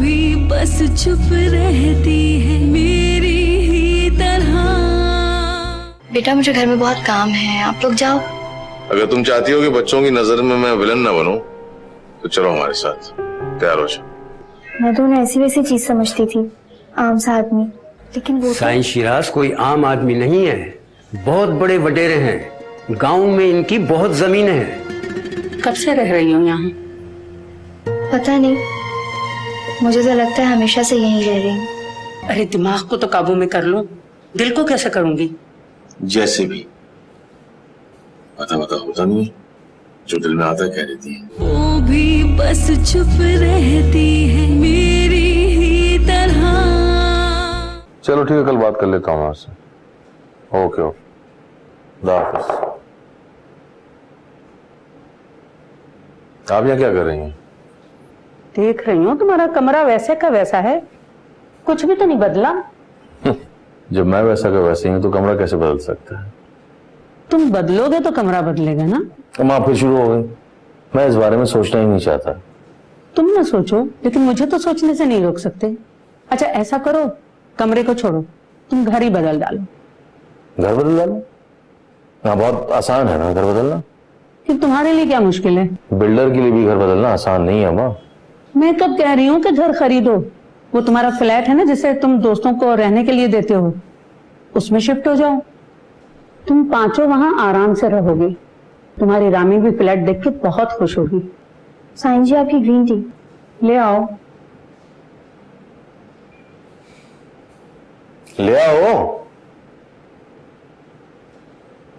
भी बस चुप रहती है मेरी ही तरह। बेटा मुझे घर में बहुत काम है, आप लोग जाओ। अगर तुम चाहती हो कि बच्चों की नजर में मैं विलन ना बनूं, तो चलो हमारे साथ, तैयार हो जाओ। मैं तो उन्हें ऐसी वैसी चीज समझती थी, आम सा आदमी, लेकिन वो साईं शिराज कोई आम आदमी नहीं है, बहुत बड़े वडेरे हैं। गांव में इनकी बहुत जमीनें हैं। कब से रह रही हो यहाँ? पता नहीं, मुझे तो लगता है हमेशा से यहीं रह रही हूँ। अरे दिमाग को तो काबू में कर लो, दिल को कैसे करूंगी? जैसे भी पता होता नहीं, जो दिल में आता है कह देती है। वो भी बस चुप रहती है मेरी ही तरह। चलो ठीक है, कल बात कर लेता हूँ आपसे। ओके ओके, खुदा हाफिज। आप यहाँ क्या कर रही हैं? देख रही हूँ तुम्हारा कमरा वैसे का वैसा है, कुछ भी तो नहीं बदला। जब मैं वैसा का वैसे ही हूँ तो कमरा कैसे बदल सकता है? तुम बदलोगे तो कमरा बदलेगा ना। हम आप फिर शुरू हो गई। मैं इस बारे में सोचना ही नहीं चाहता। तुम ना सोचो, लेकिन मुझे तो सोचने से नहीं रोक सकते। अच्छा ऐसा करो, कमरे को छोड़ो, तुम घर ही बदल डालो। घर बदल डालो? हाँ, बहुत आसान है ना घर बदलना। कि तुम्हारे लिए क्या मुश्किल है? बिल्डर के लिए भी घर बदलना आसान नहीं है माँ। मैं कब कह रही हूँ कि घर खरीदो। वो तुम्हारा फ्लैट है ना जिसे तुम दोस्तों को रहने के लिए देते हो, उसमें शिफ्ट हो जाओ। तुम पांचों वहां आराम से रहोगे। तुम्हारी रामी भी फ्लैट देख के बहुत खुश होगी। साईं जी आपकी ग्रीन टी ले आओ। ले आओ।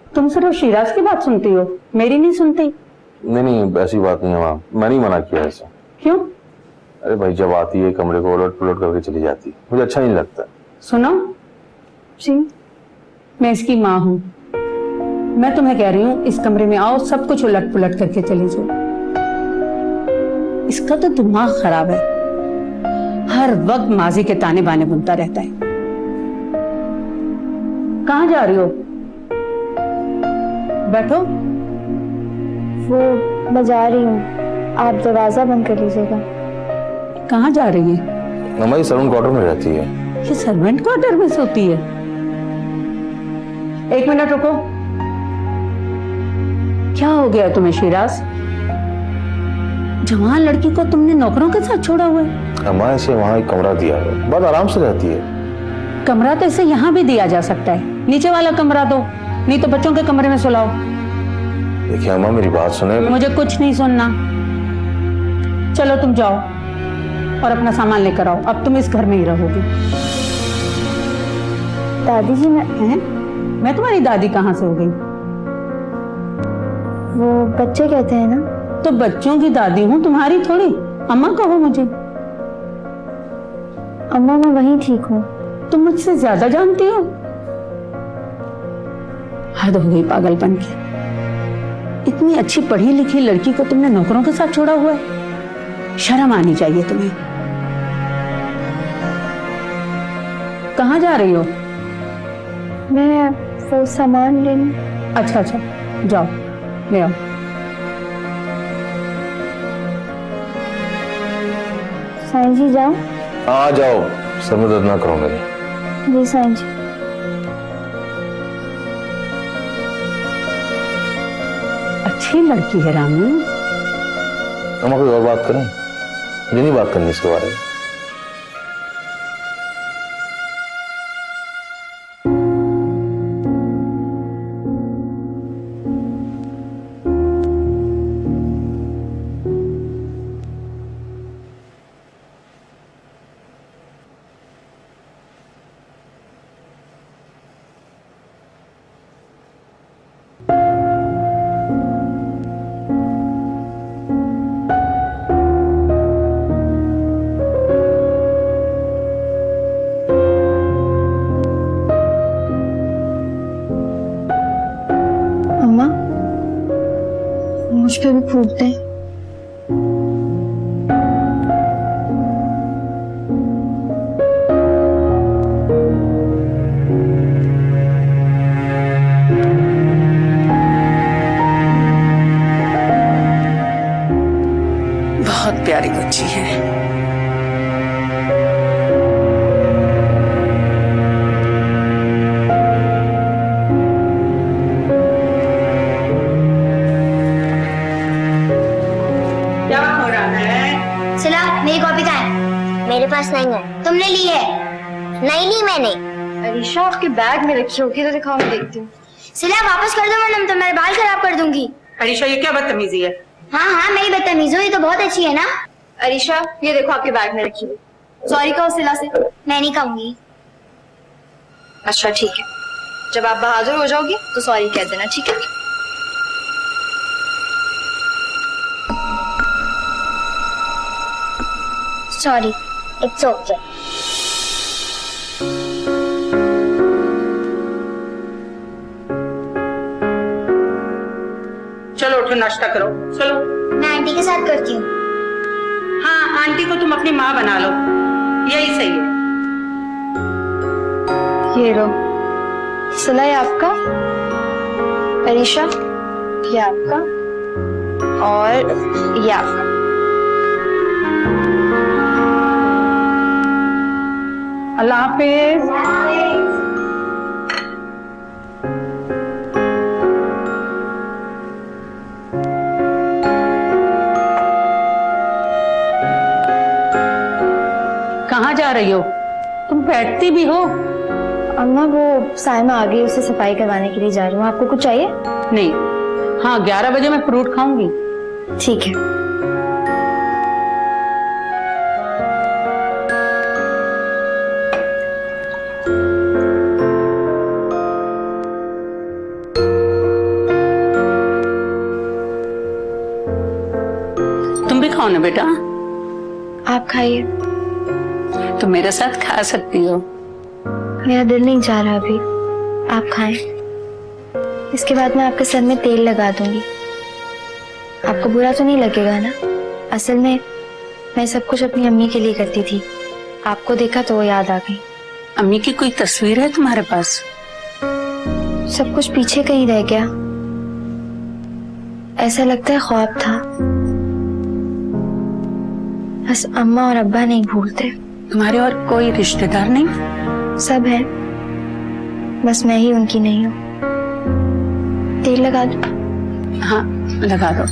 तुम सिर्फ शिराज की बात सुनती हो, मेरी नहीं सुनती। नहीं ऐसी बात नहीं है माँ, मैंने ही मना किया ऐसे। क्यों? अरे भाई, जब आती है कमरे को उलट पुलट करके चली जाती है, मुझे अच्छा नहीं लगता। सुनो जी, मैं इसकी माँ हूँ। मैं तुम्हें कह रही हूँ इस कमरे में आओ, सब कुछ उलट पुलट करके चली जाओ। इसका तो दिमाग खराब है, हर वक्त माजी के ताने बाने बुनता रहता है। कहाँ जा रही हो? बैठो। वो मैं जा रही हूँ, आप दरवाजा बंद कर लीजिएगा। कहाँ जा रही है? हमारी सर्वेंट क्वार्टर में रहती है। ये सर्वेंट क्वार्टर में सोती है? एक मिनट रुको। क्या हो गया तुम्हें शिराज? जवान लड़की को तुमने नौकरों के साथ छोड़ा हुआ है। हमारे से वहाँ एक कमरा दिया है, बहुत आराम से रहती है। कमरा तो इसे यहाँ भी दिया जा सकता है, नीचे वाला कमरा दो, नहीं तो बच्चों के कमरे में सुलाओ। देखिए अम्मा, मेरी बात सुने। मुझे कुछ नहीं सुनना। चलो तुम जाओ और अपना सामान लेकर आओ, अब तुम इस घर में ही रहोगी। दादी जी मैं तुम्हारी दादी कहाँ से हो गई? वो बच्चे कहते हैं ना। तो बच्चों की दादी हूँ, तुम्हारी थोड़ी। अम्मा कहो मुझे। अम्मा मैं वहीं ठीक हूँ। तुम मुझसे ज्यादा जानती हो। हद हो गई पागलपन की। इतनी अच्छी पढ़ी लिखी लड़की को तुमने नौकरों के साथ छोड़ा हुआ है, शर्म आनी चाहिए तुम्हें। कहाँ जा रही हो? मैं वो सामान लेने। अच्छा अच्छा, जाओ ले आओ। साईं जी जाओ। हाँ जाओ, सर में दर्द ना करो मेरे। जी साईं जी। अच्छी लड़की है रामी। हम कोई और बात करें, मुझे नहीं बात करनी इसके बारे में। मुझ पे भी फूटते हैं। बहुत प्यारी बच्ची है। कॉपी कहाँ है? मेरे पास नहीं है। तुमने ली है? नहीं ली मैंने। अरीशा आपके बैग में रखी होगी तो दिखाओ, मैं देखती हूँ। सिला वापस कर दो वरना तो मेरे बाल खराब कर दूंगी। अरीशा ये क्या बदतमीजी है? हाँ मैं ही बदतमीज हूँ, ये तो बहुत अच्छी है ना। अरीशा ये देखो आपके बैग में रखी हुई। सॉरी कहो सिला से। मैं नहीं कहूंगी। अच्छा ठीक है, जब आप बहादुर हो जाओगी तो सॉरी कह देना, ठीक है? Sorry, it's okay. चलो उठो, नाश्ता करो, चलो। मैं आंटी के साथ करती हूँ। हाँ, आंटी को तुम अपनी माँ बना लो, यही सही है। ये लो सिला, ये आपका। अरीशा ये आपका और ये आपका। अल्लाह हाफिज। कहाँ जा रही हो? तुम बैठती भी हो? अम्मा वो साइमा आ गई, उसे सफाई करवाने के लिए जा रही हूँ। आपको कुछ चाहिए? नहीं। हाँ, 11 बजे मैं फ्रूट खाऊंगी। ठीक है। तुम भी खाओ ना बेटा। आप खाइए। तुम मेरे साथ खा सकती हो। मेरा दिल नहीं चाह रहा अभी, आप खाएं। इसके बाद मैं आपके सर में तेल लगा दूंगी। आपको बुरा तो नहीं लगेगा ना? असल में मैं सब कुछ अपनी अम्मी के लिए करती थी। आपको देखा तो वो याद आ गई। अम्मी की कोई तस्वीर है तुम्हारे पास? सब कुछ पीछे कहीं रह गया। ऐसा लगता है ख्वाब था। बस अम्मा और अब्बा नहीं भूलते। तुम्हारे और कोई रिश्तेदार नहीं? सब है, बस मैं ही उनकी नहीं हूँ। तेल लगा दो? हाँ, लगा दो।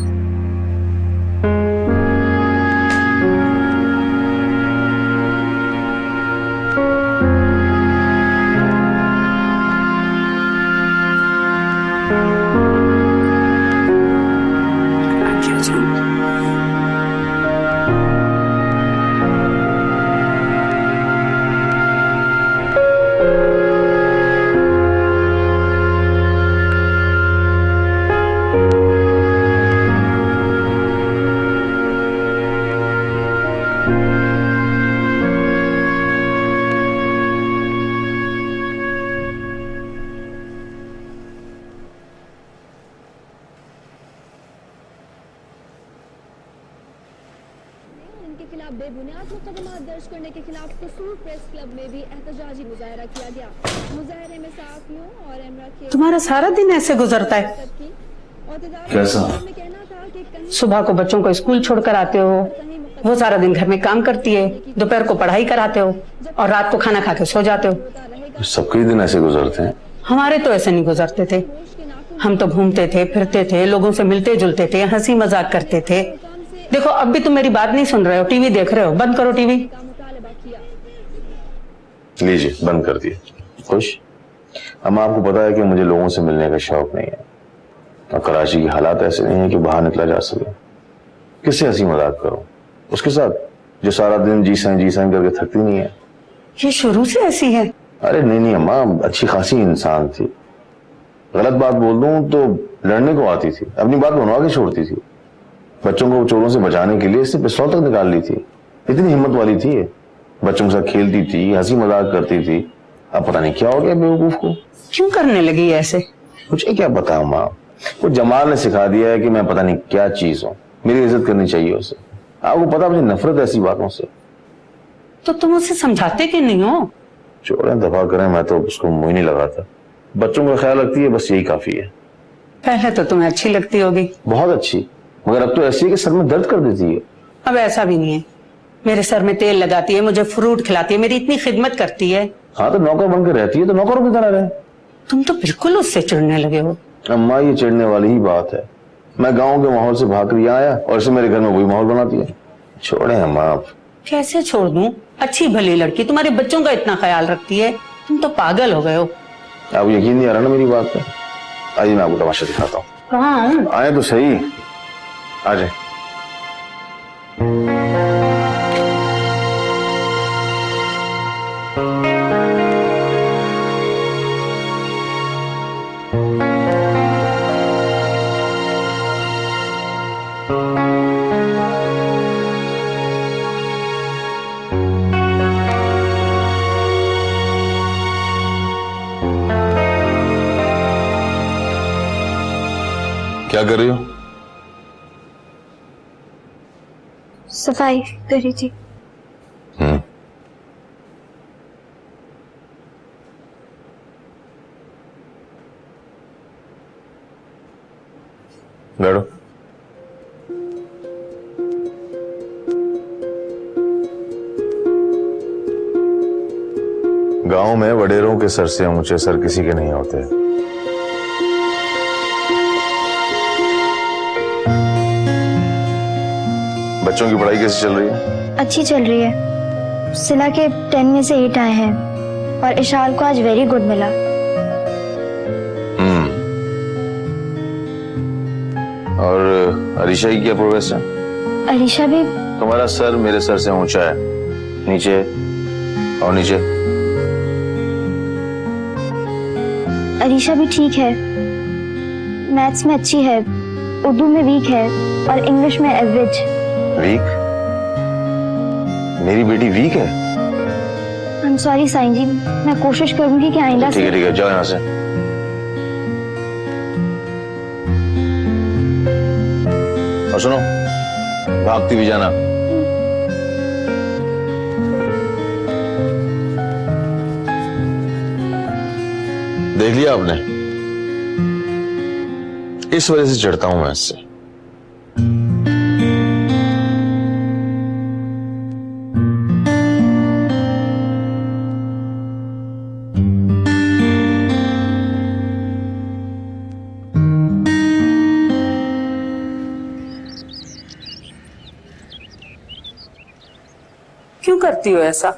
उनके खिलाफ बेबुनियाद मुकदमा दर्ज करने के खिलाफ कसूर प्रेस क्लब में भी एहतजाजी मुजाहरा किया गया। मुजाहरे में सहाफियों और एमरा के तुम्हारा सारा दिन ऐसे गुजरता है? कैसा? सुबह को बच्चों को स्कूल छोड़कर आते हो, वो सारा दिन घर में काम करती है, दोपहर को पढ़ाई कराते हो और रात को खाना खा के सो जाते हो। सबके दिन ऐसे गुजरते हैं? हमारे तो ऐसे नहीं गुजरते थे। हम तो घूमते थे, फिरते थे, लोगों से मिलते जुलते थे, हंसी मजाक करते थे। देखो अब भी तुम मेरी बात नहीं सुन रहे हो, टीवी देख रहे हो। बंद करो टीवी। लीजिए, बंद कर दिए। खुश? अम्मा आपको पता है कि मुझे लोगों से मिलने का शौक नहीं है और कराची की हालात ऐसे नहीं है कि बाहर निकला जा सके। किससे हंसी मजाक करूं? उसके साथ जो सारा दिन जी साइन करके थकती नहीं है। ये शुरू से ऐसी है? अरे नहीं अम्मा, अच्छी खासी इंसान थी। गलत बात बोल दूं तो लड़ने को आती थी, अपनी बात बनवा के छोड़ती थी। बच्चों को चोरों से बचाने के लिए इससे पिस्तौल तक निकाल ली थी। इतनी हिम्मत वाली थी ये। बच्चों के साथ खेलती थी, हंसी मजाक करती थी। अब पता नहीं क्या हो गया बेवकूफ को। क्यों करने लगी ऐसे? मुझे क्या पता अम्मा, वो जमाल ने सिखा दिया है कि मैं पता नहीं क्या चीज हूँ। मेरी इज्जत करनी चाहिए उसे। आपको पता मुझे नफरत ऐसी बातों से। तो तुम उसे समझाते क्यों नहीं हो? छोड़ें, दफा करें, मैं तो उसको मुंह नहीं लगाता। बच्चों का ख्याल रखती है, बस यही काफी है। पहले तो तुम्हें अच्छी लगती होगी। बहुत अच्छी, मगर अब तो ऐसी है कि सर में दर्द कर देती है। अब ऐसा भी नहीं है। मेरे सर में तेल लगाती है, मुझे फ्रूट खिलाती है, मेरी इतनी खिदमत करती है। हाँ तो नौकर बनकर रहती है तो नौकरों की तरह रहे। तुम तो बिल्कुल उससे चिढ़ने लगे हो। अम्मा ये चिढ़ने वाली ही बात है। मैं गांव के माहौल से भाग कर यहाँ आया और इसे मेरे घर में वही माहौल बनाती है। छोड़े अम्मा, कैसे छोड़ दूं? अच्छी भली लड़की तुम्हारे बच्चों का इतना ख्याल रखती है, तुम तो पागल हो गए हो। अब यकीन नहीं आ रहा ना मेरी बात पे। आइए मैं आपको तमाशा दिखाता हूँ। कहाँ? आए तो सही, आ जाए। क्या कर रही हो? सफाई कर रही थी। बैठो। गांव में वडेरों के सर से ऊंचे सर किसी के नहीं होते। बच्चों की पढ़ाई कैसी चल रही है? अच्छी चल रही है। सिला के 10 में से 8 आए हैं और इशाल को आज वेरी गुड मिला। और अरीशा की क्या प्रोग्रेस है? अरीशा भी। तुम्हारा सर मेरे सर से ऊंचा है, नीचे और नीचे। अरीशा भी ठीक है, मैथ्स में अच्छी है, उर्दू में वीक है और इंग्लिश में एवरेज। वीक? मेरी बेटी वीक है? आई एम सॉरी साईं जी, मैं कोशिश करूंगी कि आइंदा ठीक है ठीक है, जाओ यहाँ से। और सुनो, भागती भी जाना। देख लिया आपने, इस वजह से चढ़ता हूं मैं इससे। क्यों करती हो ऐसा?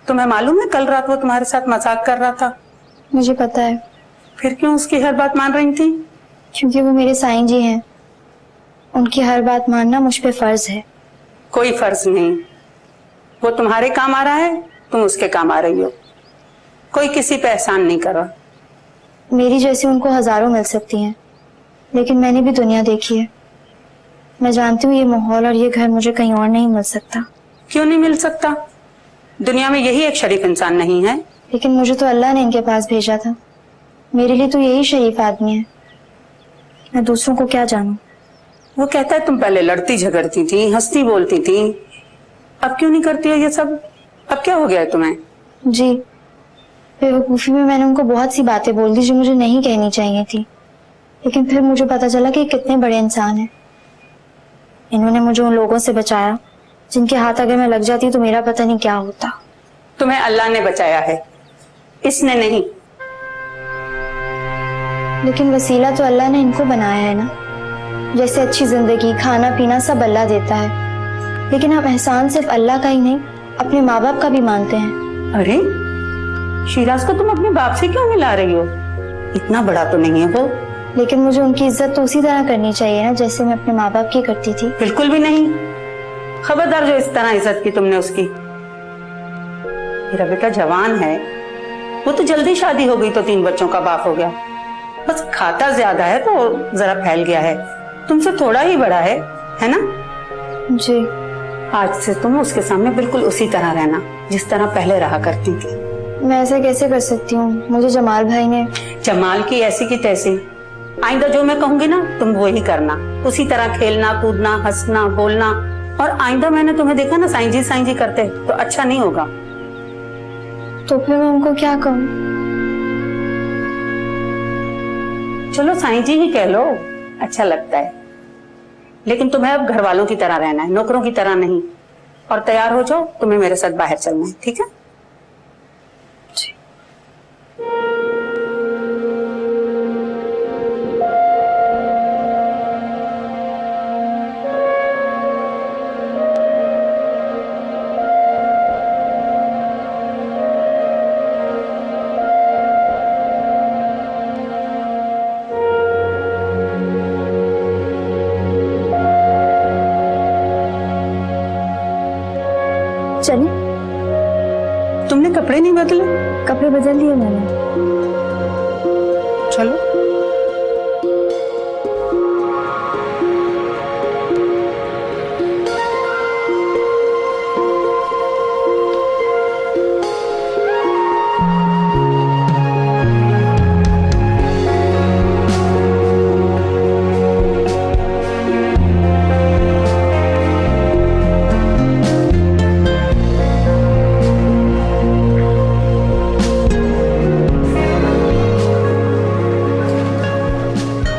तुम्हें मालूम है कल रात वो तुम्हारे साथ मजाक कर रहा था? मुझे पता है। फिर क्यों उसकी हर बात मान रही थी? क्योंकि वो मेरे साईं जी हैं, उनकी हर बात मानना मुझ पे फर्ज है। कोई फर्ज नहीं, वो तुम्हारे काम आ रहा है, तुम उसके काम आ रही हो। कोई किसी पे एहसान नहीं कर रहा। मेरी जैसी उनको हजारों मिल सकती हैं, लेकिन मैंने भी दुनिया देखी है। मैं जानती हूँ ये माहौल और ये घर मुझे कहीं और नहीं मिल सकता। क्यों नहीं मिल सकता? दुनिया में यही एक शरीफ इंसान नहीं है? लेकिन मुझे तो अल्लाह ने इनके पास भेजा था। मेरे लिए तो यही शरीफ आदमी है। मैं दूसरों को क्या जानूं? वो कहता है तुम पहले लड़ती झगड़ती थी, हंसती बोलती थी, अब क्यों नहीं करती हो ये सब? अब क्या हो गया है तुम्हें? जी, बेवकूफी में मैंने उनको बहुत सी बातें बोल दी जो मुझे नहीं कहनी चाहिए थी। लेकिन फिर मुझे पता चला कि कितने बड़े इंसान हैं। इन्होंने मुझे उन लोगों से बचाया जिनके हाथ अगर मैं लग जाती तो मेरा पता नहीं क्या होता। तुम्हें अल्लाह ने बचाया है, इसने नहीं। लेकिन वसीला तो अल्लाह ने इनको बनाया है ना। जैसे अच्छी जिंदगी, खाना पीना सब अल्लाह देता है, लेकिन आप एहसान सिर्फ अल्लाह का ही नहीं अपने माँ बाप का भी मानते हैं। अरे शिराज को तुम अपने बाप से क्यों मिला रही हो? इतना बड़ा तो नहीं है वो। लेकिन मुझे उनकी इज्जत तो उसी तरह करनी चाहिए ना जैसे मैं अपने माँ बाप की करती थी। बिल्कुल भी नहीं। खबरदार जो इस तरह इज्जत की तुमने उसकी। मेरा बेटा जवान है, वो तो जल्दी शादी हो गई तो 3 बच्चों का बाप हो गया। बस खाता ज्यादा है तो जरा फैल गया है, तुमसे थोड़ा ही बड़ा है ना? जी। आज से तुम उसके सामने बिल्कुल उसी तरह रहना जिस तरह पहले रहा करती थी। मैं ऐसा कैसे कर सकती हूँ? मुझे जमाल भाई ने। जमाल की ऐसी की तैसी। आइंदा जो मैं कहूंगी ना तुम वो ही करना, उसी तरह खेलना कूदना हंसना बोलना। और आइंदा मैंने तुम्हें देखा ना साईं जी करते तो अच्छा नहीं होगा। तो फिर मैं उनको क्या कहूँ? चलो साईं जी ही कह लो, अच्छा लगता है। लेकिन तुम्हें अब घर वालों की तरह रहना है, नौकरों की तरह नहीं। और तैयार हो जाओ, तुम्हें मेरे साथ बाहर चलना है, ठीक है? चलिए। तुमने कपड़े नहीं बदले? कपड़े बदल दिए मैंने। चलो।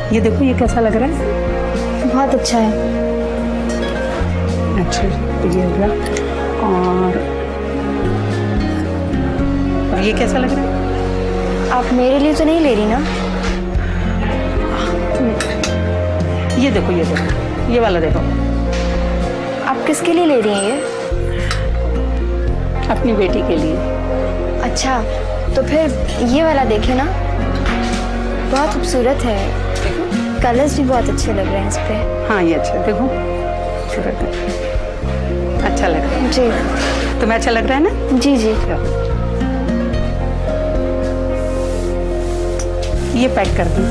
ये देखो, ये कैसा लग रहा है? बहुत अच्छा है। अच्छा, तो ये हो गया। और ये कैसा लग रहा है? आप मेरे लिए तो नहीं ले रही ना? ये देखो, ये देखो, ये वाला देखो। आप किसके लिए ले रही हैं ये? अपनी बेटी के लिए। अच्छा, तो फिर ये वाला देखे ना, बहुत खूबसूरत है। कलर्स भी बहुत अच्छे लग रहे हैं इस पे। हाँ, ये अच्छा, देखो खूबसूरत है, अच्छा लग रहा है। जी। तुम्हें अच्छा लग रहा है ना? जी जी। ये पैक कर दूँ।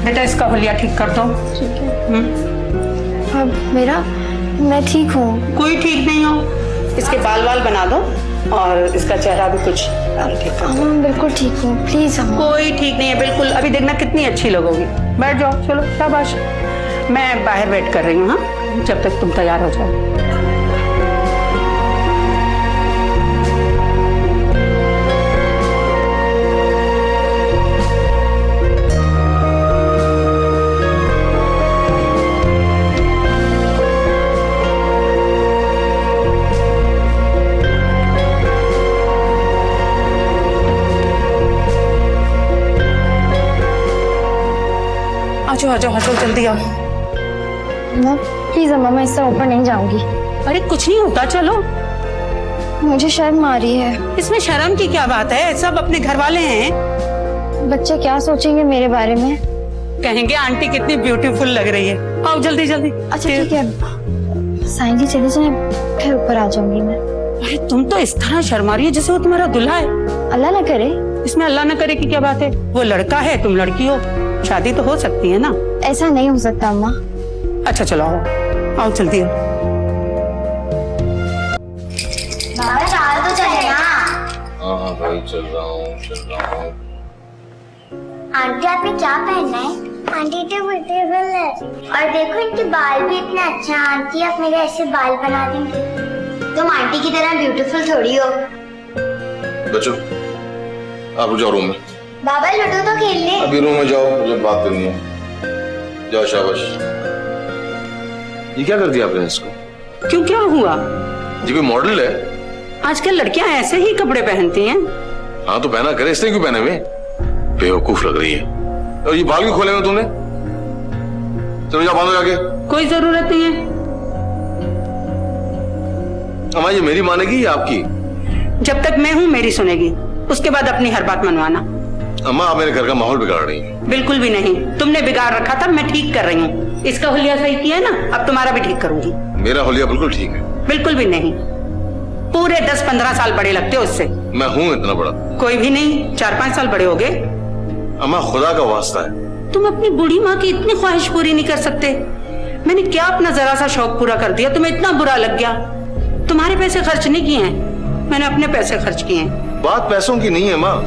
बेटा, इसका हुलिया ठीक कर दो। ठीक है। हाँ, मेरा, मैं ठीक हूँ। कोई ठीक नहीं हो। इसके बाल वाल बना दो और इसका चेहरा भी कुछ ठीक कर दो। हम बिल्कुल ठीक हूँ, प्लीज। हम कोई ठीक नहीं है बिल्कुल। अभी देखना कितनी अच्छी लगोगी। बैठ जाओ, चलो शाबाश। मैं बाहर वेट कर रही हूँ, हाँ, जब तक तुम तैयार हो जाओ। आ जाओ, जल्दी आओ। ना प्लीज अम्मा, मैं इससे ऊपर नहीं जाऊंगी। अरे कुछ नहीं होता, चलो। मुझे शर्म आ रही है। इसमें शर्म की क्या बात है? सब अपने घर वाले हैं। बच्चे क्या सोचेंगे मेरे बारे में? कहेंगे आंटी कितनी ब्यूटीफुल लग रही है। आओ जल्दी जल्दी। अच्छा ठीक है, साईं जी चले जाएं, फिर ऊपर आ जाऊंगी मैं। अरे तुम तो इस तरह शर्मा रही है जैसे वो तुम्हारा दूल्हा है। अल्लाह ना करे। इसमें अल्लाह न करे की क्या बात है? वो लड़का है, तुम लड़की हो, शादी तो हो सकती है ना। ऐसा नहीं हो सकता अम्मा। अच्छा चलो आओ, आओ जल्दी आओ। बाबा चाल तो चले ना। हाँ भाई, चल रहा हूँ। आंटी आपने क्या पहनना है? आंटी तो ब्यूटीफुल है, और देखो इनके बाल भी इतने अच्छे हैं। आंटी आप मेरे ऐसे बाल बना देंगे? तुम आंटी की तरह ब्यूटीफुल थोड़ी हो। बच्चों, आप जाओ रूम में। बाबा लूडो तो खेल ले। अभी रूम में जाओ, मुझे बात करनी है। जाओ, शाबाश। ये क्या कर दिया आपने इसको? क्यों, क्या हुआ? ये कोई मॉडल है? आजकल लड़कियां ऐसे ही कपड़े पहनती हैं। हाँ तो पहना करे, इसने क्यों पहने हुए? बेवकूफ लग रही है। और ये बाल क्यों खोले हुए तुमने? चलो जाओ, बांधो जाके। कोई जरूरत नहीं है। अम्मा, ये मेरी मानेगी या आपकी? जब तक मैं हूँ मेरी सुनेगी, उसके बाद अपनी हर बात मनवाना। अम्मा, आप मेरे घर का माहौल बिगाड़ रही हैं। बिल्कुल भी नहीं, तुमने बिगाड़ रखा था, मैं ठीक कर रही हूँ। इसका हुलिया सही किया है ना, अब तुम्हारा भी ठीक करूंगी। मेरा हुलिया बिल्कुल ठीक है। बिल्कुल भी नहीं, पूरे 10-15 साल बड़े लगते हो उससे। मैं हूँ इतना बड़ा? कोई भी नहीं, 4-5 साल बड़े हो गए। अम्मा, खुदा का वास्ता है। तुम अपनी बूढ़ी माँ की इतनी ख्वाहिश पूरी नहीं कर सकते? मैंने क्या अपना जरा सा शौक पूरा कर दिया, तुम्हें इतना बुरा लग गया? तुम्हारे पैसे खर्च नहीं किए हैं, मैंने अपने पैसे खर्च किए हैं। बात पैसों की नहीं है माँ।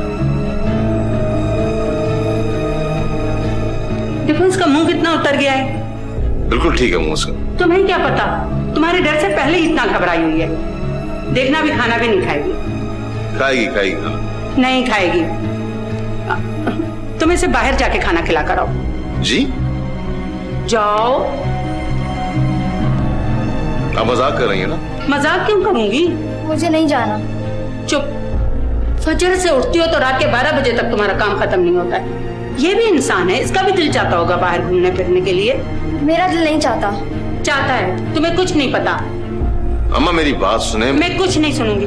देखो इसका मुंह कितना उतर गया है। बिल्कुल ठीक है मुंह से। तुम्हें क्या पता, तुम्हारे डर से पहले ही इतना घबराई हुई है। देखना भी खाना भी नहीं खाएगी। खाएगी खाएगी। नहीं खाएगी। तुम इसे बाहर जाके खाना खिला कर आओ। जी? जाओ। आप मजाक कर रही हैं ना? मजाक क्यों करूंगी? मुझे नहीं जाना। चुप। फजर से उठती हो तो रात के 12 बजे तक तुम्हारा काम खत्म नहीं होता है। ये भी इंसान है, इसका भी दिल चाहता होगा बाहर घूमने फिरने के लिए। मेरा दिल नहीं चाहता। चाहता है, तुम्हें कुछ नहीं पता। अम्मा मेरी बात सुने। मैं कुछ नहीं सुनूंगी,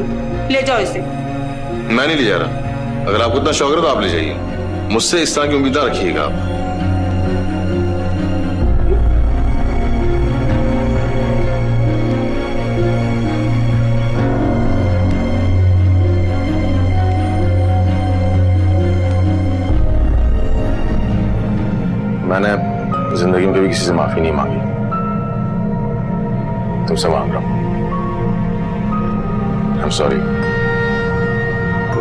ले जाओ इसे। मैं नहीं ले जा रहा। अगर आपको इतना शौक है तो आप ले जाइए, मुझसे इस तरह की उम्मीद रखिएगा आप। मैंने जिंदगी में कभी किसी से माफी नहीं मांगी, तुमसे मांग रहा हूं। I'm sorry।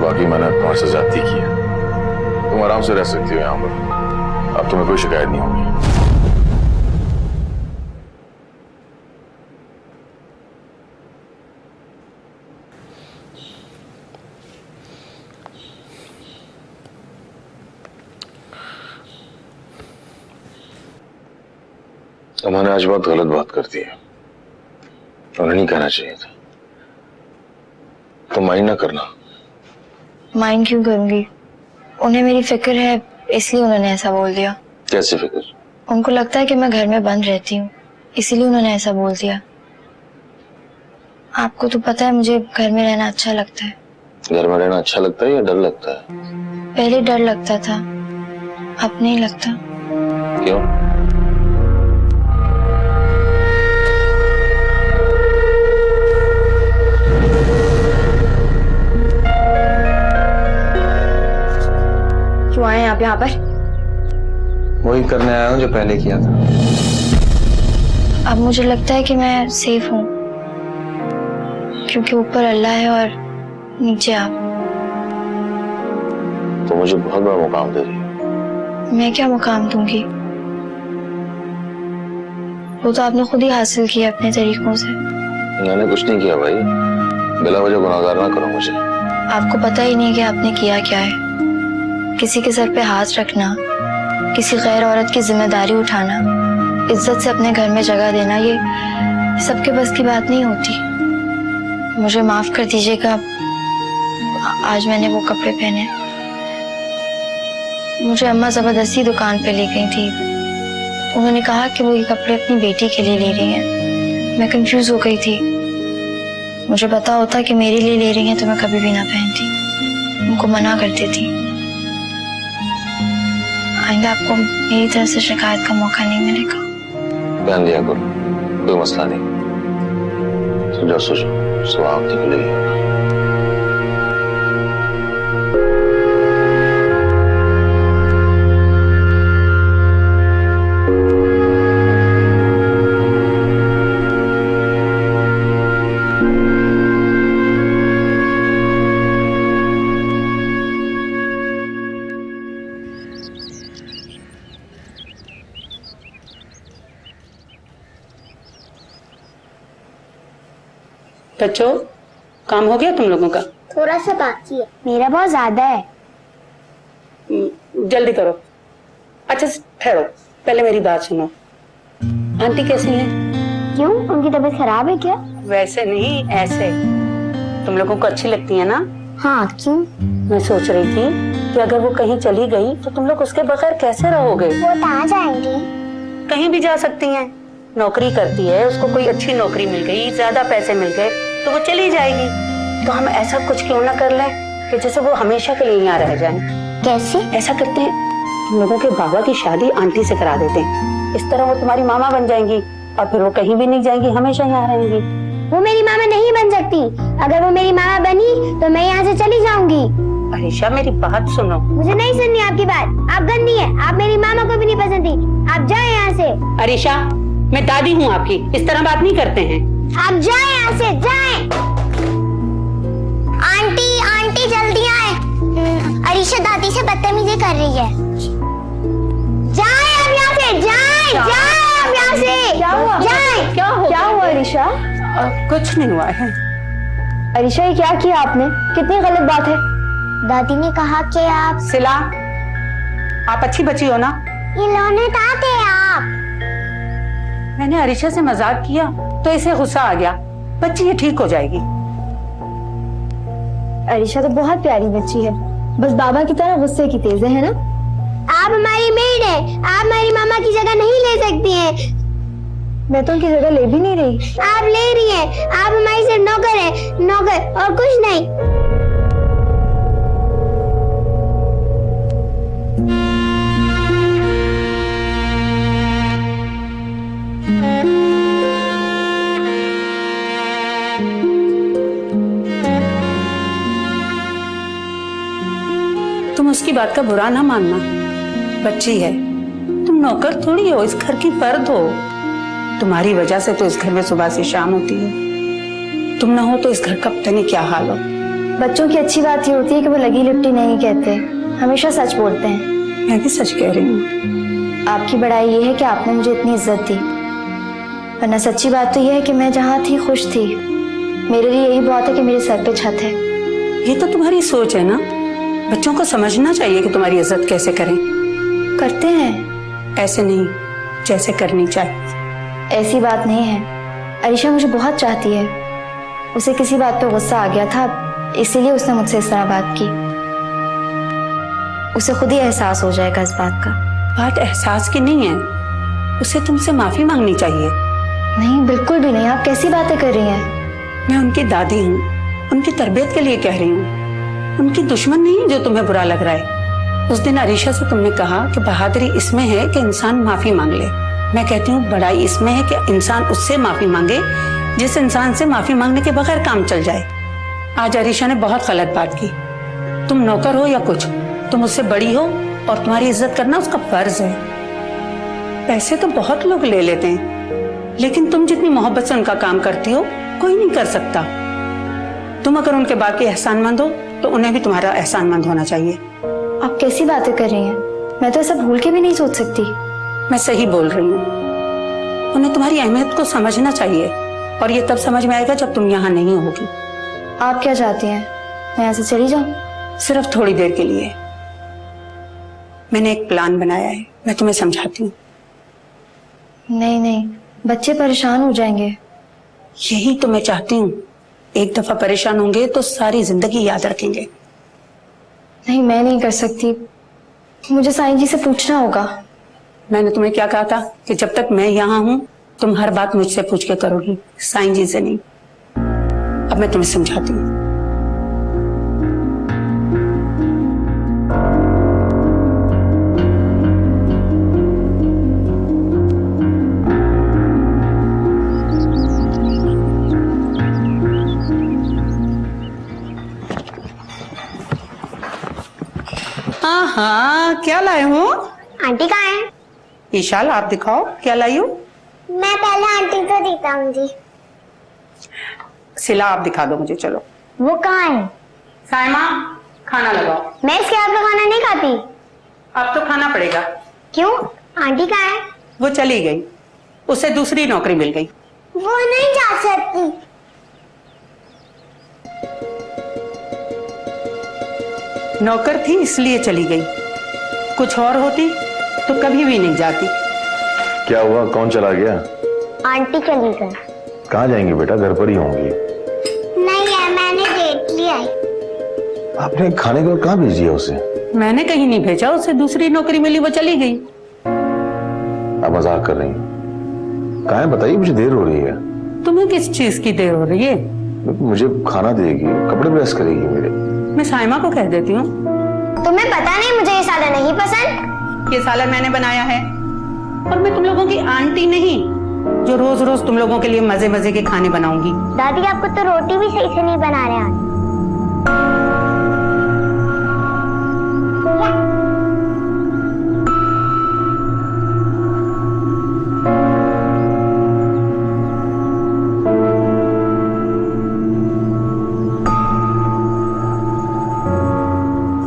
बाकी मैंने तुम्हारे से ज्यादती की है। तुम आराम से रह सकती हो यहाँ पर, अब तुम्हें कोई शिकायत नहीं होगी। उन्होंने आज बहुत गलत बात कर दी है, उन्हें नहीं कहना चाहिए था। तो माइंड ना करना। माइंड क्यों करूंगी? उन्हें मेरी फिक्र है, इसलिए उन्होंने ऐसा बोल दिया। कैसी फिक्र? उनको लगता है कि मैं घर में बंद रहती हूँ, इसीलिए उन्होंने ऐसा बोल दिया। आपको तो पता है मुझे घर में रहना अच्छा लगता है। घर में रहना अच्छा लगता है या डर लगता है? पहले डर लगता था, अब नहीं लगता। क्यों? क्यों आए आप यहाँ पर? वही करने आया हूँ जो पहले किया था। अब मुझे लगता है कि मैं सेफ हूँ, क्योंकि ऊपर अल्लाह है और नीचे आप। तो मुझे बहुत बड़ा मुकाम दे रही है। मैं क्या मुकाम दूंगी? वो तो आपने खुद ही हासिल किया अपने तरीकों से। मैंने कुछ नहीं किया भाई, बिला वजह गुनाहगार ना करो मुझे। आपको पता ही नहीं कि आपने किया क्या है। किसी के सर पे हाथ रखना, किसी गैर औरत की जिम्मेदारी उठाना, इज्जत से अपने घर में जगह देना, ये सबके बस की बात नहीं होती। मुझे माफ कर दीजिएगा, आज मैंने वो कपड़े पहने। मुझे अम्मा जबरदस्ती दुकान पे ले गई थी। उन्होंने कहा कि वो ये कपड़े अपनी बेटी के लिए ले रही हैं। मैं कंफ्यूज हो गई थी। मुझे पता होता कि मेरे लिए ले रही हैं तो मैं कभी भी ना पहनती, उनको मना कर देती। आइंदा आपको मेरी तरफ से शिकायत का मौका नहीं मिलेगा। पहन लिया करो, कोई मसला नहीं। समझो सोचो, सुबह आप निकलेगी। बच्चों, काम हो गया तुम लोगों का? थोड़ा सा बाकी है, मेरा बहुत ज्यादा है। जल्दी करो। अच्छा ठहरो, पहले मेरी बात सुनो। आंटी कैसी हैं? क्यों, उनकी तबीयत खराब है क्या? वैसे नहीं, ऐसे। तुम लोगों को अच्छी लगती है ना? हाँ, क्यों? मैं सोच रही थी कि अगर वो कहीं चली गई तो तुम लोग उसके बगैर कैसे रहोगे? वो कहाँ जाएंगी? कहीं भी जा सकती हैं। नौकरी करती है, उसको कोई अच्छी नौकरी मिल गई, ज्यादा पैसे मिल गए तो वो चली जाएगी। तो हम ऐसा कुछ क्यों ना कर लें कि जैसे वो हमेशा के लिए यहाँ रह जाएं। कैसे? ऐसा करते हैं, तुम लोगों के बाबा की शादी आंटी से करा देते हैं। इस तरह वो तुम्हारी मामा बन जाएंगी और फिर वो कहीं भी नहीं जाएंगी, हमेशा यहाँ रहेंगी। वो मेरी मामा नहीं बन सकती। अगर वो मेरी मामा बनी तो मैं यहाँ से चली जाऊंगी। अरीशा, मेरी बात सुनो। मुझे नहीं सुननी आपकी बात। आप गंदी है, आप मेरी मामा को भी नहीं पसंद थी। आप जाए यहाँ से। अरीशा, मैं दादी हूँ आपकी, इस तरह बात नहीं करते हैं। आप जाए यहाँ से, जाए। आंटी, आंटी जल्दी आए। अरीशा दादी से बदतमीजी कर रही है। जाए आप यहाँ से, जाए, जाए आप यहाँ से। क्या हुआ? जाए। क्या हुआ अरीशा? कुछ नहीं हुआ है। अरीशा, ये क्या किया आपने? कितनी गलत बात है। दादी ने कहा कि आप सिला, आप अच्छी बच्ची हो ना? ये लौने कहाँ थे आप? मैंने अरीशा से मजाक किया तो इसे गुस्सा आ गया। बच्ची ये ठीक हो जाएगी। अरीशा तो बहुत प्यारी बच्ची है, बस बाबा की तरह गुस्से की तेज है ना? आप हमारी मेड है, आप हमारी मामा की जगह नहीं ले सकती हैं। मैं तो उनकी जगह ले भी नहीं रही। आप ले रही हैं, आप हमारी सिर्फ नौकर है, नौकर और कुछ नहीं। तुम उसकी बात का बुरा ना मानना, बच्ची है, तुम नौकर थोड़ी हो, इस घर की फर्द हो। तुम्हारी वजह से तो इस घर में सुबह से शाम होती है, तुम ना हो तो इस घर का पता नहीं क्या हाल हो। बच्चों की अच्छी बात ये होती है कि वो लगी लिपटी नहीं कहते, हमेशा सच बोलते हैं। मैं भी सच कह रही हूँ। आपकी बड़ाई ये है कि आपने मुझे इतनी इज्जत दी, वरना सच्ची बात तो ये है कि मैं जहाँ थी खुश थी। मेरे लिए यही बहुत है कि मेरे सर पे छत है। ये तो तुम्हारी सोच है ना, बच्चों को समझना चाहिए कि तुम्हारी इज्जत कैसे करें। करते हैं। ऐसे नहीं जैसे करनी चाहिए। ऐसी बात नहीं है, अरीशा मुझे बहुत चाहती है। उसे किसी बात पे गुस्सा आ गया था, इसीलिए उसने मुझसे इस तरह बात की। उसे खुद ही एहसास हो जाएगा इस बात का। बात एहसास की नहीं है, उसे तुमसे माफी मांगनी चाहिए। नहीं, बिल्कुल भी नहीं। आप कैसी बातें कर रही हैं? मैं उनकी दादी हूँ, उनकी तरबियत के लिए कह रही हूँ, उनकी दुश्मन नहीं जो तुम्हें बुरा लग रहा है। उस दिन अरीशा से तुमने कहा कि बहादुरी इसमें है कि इंसान माफी मांग ले। मैं कहती हूँ बड़ाई इसमें है कि इंसान उससे माफी मांगे जिस इंसान से माफी मांगने के बगैर काम चल जाए। आज अरीशा ने बहुत गलत बात की। तुम नौकर हो या कुछ, तुम उससे बड़ी हो और तुम्हारी इज्जत करना उसका फर्ज है। पैसे तो बहुत लोग ले लेते हैं, लेकिन तुम जितनी मोहब्बत से उनका काम करती हो कोई नहीं कर सकता। तुम अगर उनके बाकी एहसानमंद हो तो उन्हें भी तुम्हारा एहसानमंद होना चाहिए। आप कैसी बातें कर रही हैं? मैं तो ऐसा भूल के भी नहीं सोच सकती। मैं सही बोल रही हूँ, उन्हें तुम्हारी अहमियत को समझना चाहिए, और ये तब समझ में आएगा जब तुम यहाँ नहीं होगी। आप क्या चाहती हैं, मैं यहाँ से चली जाऊँ? सिर्फ थोड़ी देर के लिए। मैंने एक प्लान बनाया है, मैं तुम्हें समझाती हूँ। नहीं नहीं, बच्चे परेशान हो जाएंगे। यही तो मैं चाहती हूँ, एक दफा परेशान होंगे तो सारी जिंदगी याद रखेंगे। नहीं, मैं नहीं कर सकती, मुझे साईं जी से पूछना होगा। मैंने तुम्हें क्या कहा था कि जब तक मैं यहाँ हूँ तुम हर बात मुझसे पूछ के करोगी, साईं जी से नहीं। अब मैं तुम्हें समझाती हूँ। हाँ, क्या लाए हो? आंटी कहाँ है? ईशाल, आप दिखाओ क्या लाई हो। मैं पहले आंटी को देता हूँ जी। सिला, आप दिखा दो मुझे। चलो। वो कहाँ है? साइमा, खाना लगाओ। मैं इसके हाथ का खाना नहीं खाती। अब तो खाना पड़ेगा। क्यों? आंटी कहाँ है? वो चली गई, उसे दूसरी नौकरी मिल गई। वो नहीं जा सकती। नौकर थी इसलिए चली गई, कुछ और होती तो कभी भी नहीं जाती। क्या हुआ, कौन चला गया? आंटी चली गई। कहाँ जाएंगी बेटा, घर पर ही होंगी। नहीं है, मैंने देख लिया है। आपने खाने के बाद कहाँ भेजी है उसे? मैंने कहीं नहीं भेजा, उसे दूसरी नौकरी मिली, वो चली गई। आप मजाक कर रही हैं? कहाँ है बताइए, मुझे देर हो रही है। तुम्हें किस चीज की देर हो रही है? मुझे खाना देगी, कपड़े प्रेस करेगी मेरे। मैं साइमा को कह देती हूँ। तुम्हें पता नहीं मुझे ये सालन नहीं पसंद। ये सालन मैंने बनाया है, और मैं तुम लोगों की आंटी नहीं जो रोज रोज तुम लोगों के लिए मजे मजे के खाने बनाऊंगी। दादी, आपको तो रोटी भी सही से नहीं बना रहे आंटी।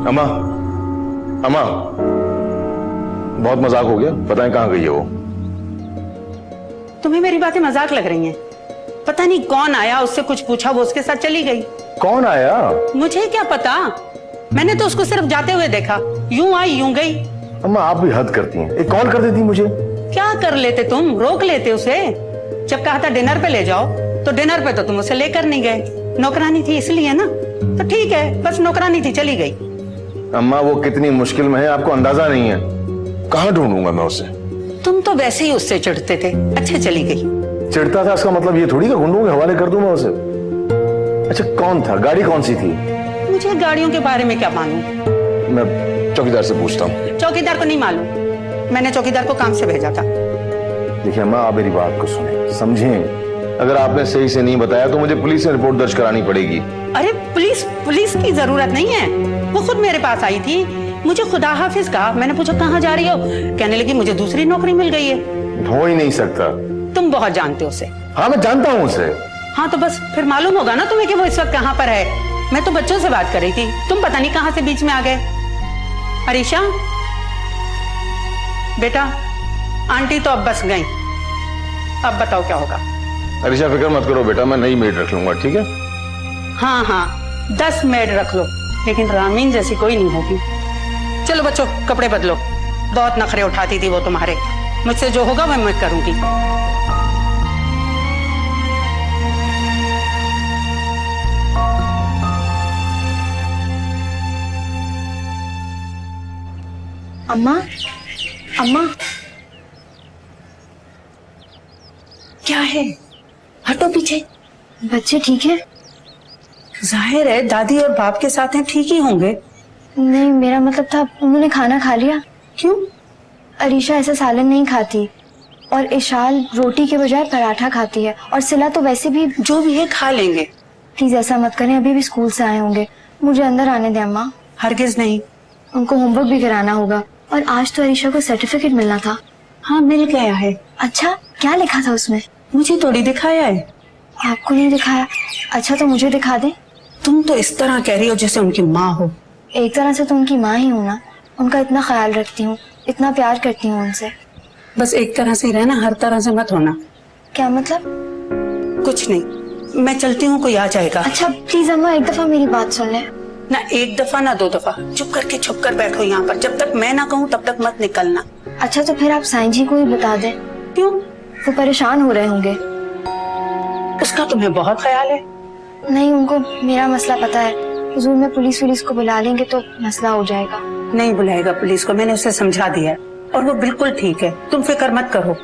अम्मा, अम्मा, बहुत मजाक हो गया, बताएं कहाँ गई है वो? तुम्हें मेरी बातें मजाक लग रही हैं? पता नहीं कौन आया, उससे कुछ पूछा, वो उसके साथ चली गई। कौन आया? मुझे क्या पता, मैंने तो उसको सिर्फ जाते हुए देखा, यूं आई यूं गई। अम्मा आप भी हद करती हैं, एक कॉल कर देती मुझे। क्या कर लेते तुम, रोक लेते उसे। जब कहा था डिनर पे ले जाओ तो डिनर पे तो तुम उसे लेकर नहीं गए। नौकरानी थी इसलिए ना। तो ठीक है, बस नौकरानी थी, चली गई। अम्मा वो कितनी मुश्किल में है आपको अंदाजा नहीं है। कहाँ ढूंढूंगा मैं उसे? तुम तो वैसे ही उससे चिढ़ते थे, अच्छा चली गई। चिढ़ता था इसका मतलब ये थोड़ी कि गुंडों के हवाले कर दूं मैं उसे। अच्छा कौन था, गाड़ी कौन सी थी? मुझे गाड़ियों के बारे में क्या मालूम? मैं चौकीदार से पूछता हूँ। चौकीदार को नहीं मालूम, मैंने चौकीदार को काम से भेजा था। देखिए अम्मा आप मेरी बात को सुने, समझें। अगर आपने सही से नहीं बताया तो मुझे पुलिस से रिपोर्ट दर्ज करानी पड़ेगी। अरे पुलिस की जरूरत नहीं है, वो खुद मेरे पास आई थी, मुझे खुदा हाफिज कहा। मैंने पूछा कहाँ जा रही हो, कहने लगी मुझे दूसरी नौकरी मिल गई है। हो ही नहीं सकता। तुम बहुत जानते हो उसे। हाँ मैं जानता हूँ उसे। हाँ तो बस फिर मालूम होगा ना तुम्हें कि वो इस वक्त कहाँ पर है। मैं तो बच्चों से बात कर रही थी, तुम पता नहीं कहाँ से बीच में आ गए। अरीशा बेटा, आंटी तो अब बस गई, अब बताओ क्या होगा। अरीशा फिक्र मत करो बेटा, मैं नई मेड रख लूंगा, ठीक है? हाँ हाँ 10 मेड रख लो, लेकिन रामीन जैसी कोई नहीं होगी। चलो बच्चों कपड़े बदलो, बहुत नखरे उठाती थी वो तुम्हारे। मुझसे जो होगा वह मैं करूंगी। अम्मा, अम्मा क्या है, हटो पीछे। बच्चे ठीक है? जाहिर है दादी और बाप के साथ हैं, ठीक ही होंगे। नहीं मेरा मतलब था उन्होंने खाना खा लिया। क्यों? अरीशा ऐसा सालन नहीं खाती और इशाल रोटी के बजाय पराठा खाती है, और सिला तो वैसे भी। जो भी है खा लेंगे। प्लीज ऐसा मत करें, अभी भी स्कूल से आए होंगे, मुझे अंदर आने दें अम्मा। हरगिज नहीं। उनको होमवर्क भी कराना होगा, और आज तो अरीशा को सर्टिफिकेट मिलना था। हाँ मिल गया है। अच्छा क्या लिखा था उसमें? मुझे थोड़ी दिखाया है। आपको नहीं दिखाया? अच्छा तो मुझे दिखा दे। तुम तो इस तरह कह रही हो जैसे उनकी माँ हो। एक तरह से तो उनकी माँ ही हूँ ना, उनका इतना ख्याल रखती हूँ, इतना प्यार करती हूँ उनसे। बस एक तरह से ही रहना, हर तरह से मत होना। क्या मतलब? कुछ नहीं, मैं चलती हूँ, कोई आ जाएगा। अच्छा प्लीज अम्मा एक दफा मेरी बात सुन ले। ना एक दफा ना 2 दफा, चुप करके छुप कर बैठो यहाँ पर, जब तक मैं ना कहूँ तब तक मत निकलना। अच्छा तो फिर आप साईं जी को ही बता दें। क्यों? वो परेशान हो रहे होंगे। उसका तुम्हें बहुत ख्याल है। नहीं उनको मेरा मसला पता है, हुजूर में पुलिस को बुला लेंगे तो मसला हो जाएगा। नहीं बुलाएगा पुलिस को, मैंने उसे समझा दिया और वो बिल्कुल ठीक है, तुम फिक्र मत करो।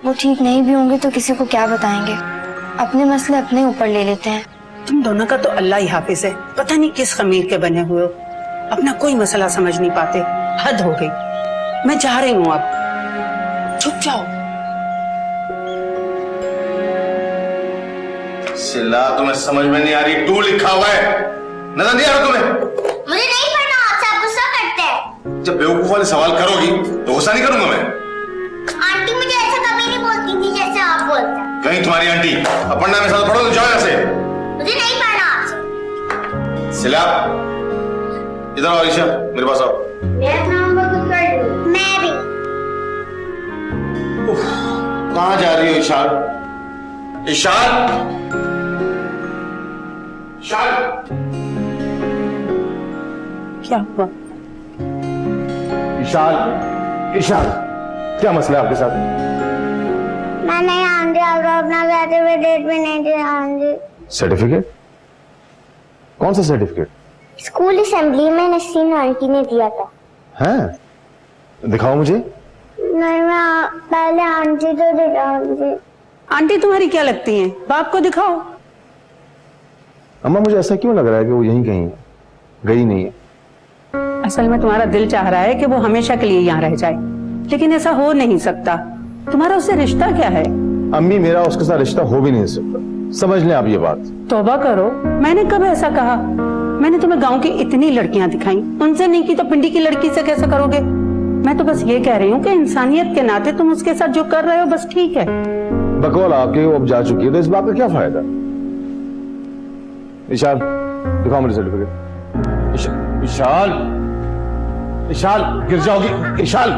वो ठीक नहीं भी होंगे तो किसी को क्या बताएंगे, अपने मसले अपने ऊपर ले लेते हैं। तुम दोनों का तो अल्लाह ही हाफिज है, पता नहीं किस खमीर के बने हुए हो, अपना कोई मसला समझ नहीं पाते। हद हो गई। मैं जा रही हूँ, अब चुप जाओ। सिला तुम्हें समझ में नहीं आ रही, टू लिखा हुआ है, नजर नहीं आ रहा तुम्हें? मुझे नहीं पढ़ना, आपसे आप गुस्सा करते हैं। जब बेवकूफ वाले सवाल करोगी तो गुस्सा नहीं करूंगा मैं। आंटी मुझे ऐसा कभी नहीं बोलती थी जैसे आप बोलते हैं। कहीं तुम्हारी आंटी, अब पढ़ना मेरे साथ पढ़ो तो जाओ यहाँ से। मुझे नहीं पढ़ना आपसे। सिला इधर आओ, अरीशा मेरे पास आओ। मैं अपना होमवर्क खुद कर लूं। मैं भी। कहाँ जा रही हो इशाल? इशाल, इशाल। क्या हुआ? इशाल, इशाल, क्या मसला है आपके साथ? मैं नहीं आंधी, आप अपना सर्टिफिकेट भी नहीं दे आंधी। सर्टिफिकेट? कौन सा सर्टिफिकेट? स्कूल असेंबली में नसीम आंटी ने दिया था। हैं? दिखाओ मुझे। नहीं मैं पहले आंटी तो दिखाऊंगी। आंटी तुम्हारी क्या लगती हैं? बाप को दिखाओ। अम्मा मुझे ऐसा क्यों लग रहा है कि वो यहीं कहीं है, गई नहीं है। असल में तुम्हारा दिल चाह रहा है कि वो हमेशा के लिए यहाँ रह जाए, लेकिन ऐसा हो नहीं सकता। तुम्हारा उससे रिश्ता क्या है? अम्मी मेरा उसके साथ रिश्ता हो भी नहीं सकता, समझ लें आप ये बात। तौबा करो, मैंने कब ऐसा कहा? मैंने तुम्हें गांव की इतनी लड़कियां दिखाई, उनसे नहीं की तो पिंडी की लड़की से कैसे करोगे? मैं तो बस ये कह रही हूँ कि इंसानियत के नाते तुम उसके साथ जो कर रहे हो बस ठीक है। बकौल आपके वो अब जा चुकी है तो इस बात का क्या फायदा? इशाल दिखाओ मुझे सर्टिफिकेट। इशाल, इशाल गिर जाओगी Ishal.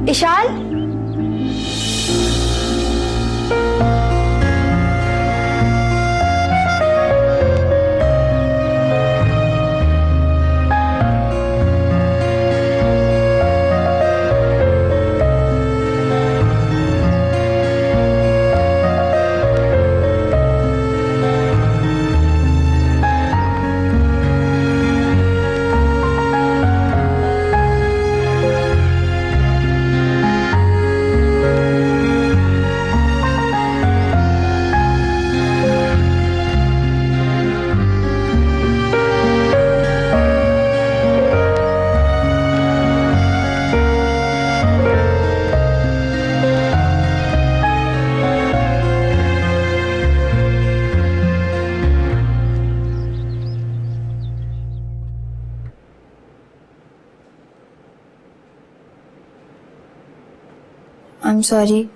Ishal, I am sorry,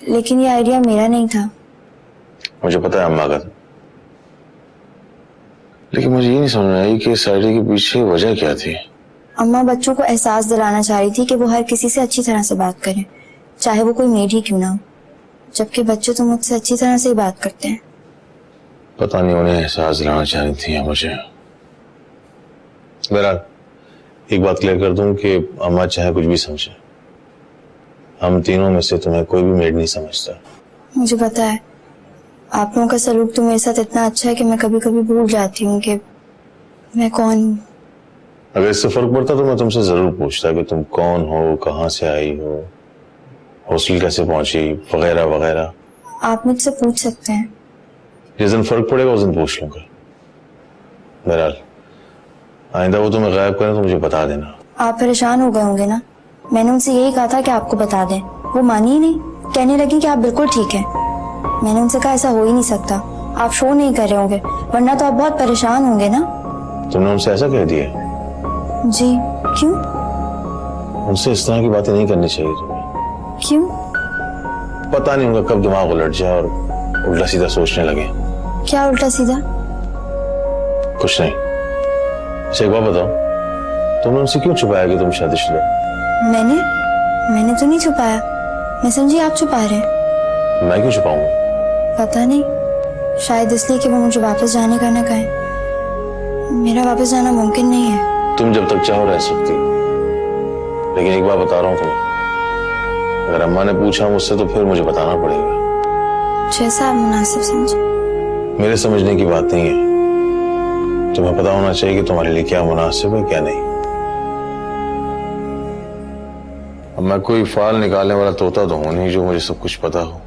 लेकिन ये आइडिया मेरा नहीं था। मुझे पता है अम्मा का था, लेकिन मुझे ये नहीं समझ में आई कि इस आइडिया के पीछे वजह क्या थी। अम्मा बच्चों को एहसास दिलाना चाह रही थी कि वो हर किसी से अच्छी तरह से बात करें, चाहे वो कोई मेड ही क्यों ना हो, जबकि बच्चे तो मुझसे अच्छी तरह से ही बात करते हैं। पता नहीं उन्हें एहसास दिलाना चाह रही थी या मुझे। बहरहाल एक बात क्लियर कर दूं कि अम्मा चाहे कुछ भी समझे, हम तीनों में से तुम्हें कोई भी मेड नहीं समझता। मुझे पता है, आप लोगों का सलूक तो मेरे साथ इतना अच्छा है कि मैं कभी कभी भूल जाती हूँ कि मैं कौन हूँ। अगर इससे फर्क पड़ता तो मैं तुमसे जरूर पूछता कि तुम कौन हो, कहाँ से आई हो, हॉस्टल कैसे पहुंची, वगैरह वगैरह। आप मुझसे पूछ सकते हैं। जिस दिन फर्क पड़ेगा उस दिन पूछ लूंगा। बहरहाल आइंदा वो तुम्हें गायब करें तो मुझे बता देना। आप परेशान हो गए होंगे ना, मैंने उनसे यही कहा था कि आपको बता दें, वो मानी ही नहीं, कहने लगी कि आप बिल्कुल ठीक है। मैंने उनसे कहा ऐसा हो ही नहीं सकता, आप शो नहीं कर रहे होंगे, वरना तो आप बहुत परेशान होंगे ना। तुमने उनसे ऐसा कह दिया? जी, क्यों? उनसे इस तरह की बातें नहीं करनी चाहिए तुम्हें। क्यों? पता नहीं उनका कब दिमाग उलट जाए और उल्टा सीधा सोचने लगे। क्या उल्टा सीधा? कुछ नहीं। अच्छा एक बात बताओ, तुमने उनसे क्यों छुपाया कि तुम शादीशुदा? मैंने तो नहीं छुपाया, मैं समझी आप छुपा रहे हैं। मैं क्यों छुपाऊंगा? पता नहीं, शायद इसलिए कि वो मुझे वापस जाने का ना कहें। मेरा वापस जाना मुमकिन नहीं है। तुम जब तक चाहो रह सकती, लेकिन एक बात बता रहा हूँ तुम्हें, अगर अम्मा ने पूछा मुझसे तो फिर मुझे बताना पड़ेगा। जैसा आप मुनासिब समझे। मेरे समझने की बात नहीं है, तुम्हें पता होना चाहिए कि तुम्हारे लिए क्या मुनासिब है क्या नहीं। अब मैं कोई फाल निकालने वाला तोता तो हूं नहीं जो मुझे सब कुछ पता हो।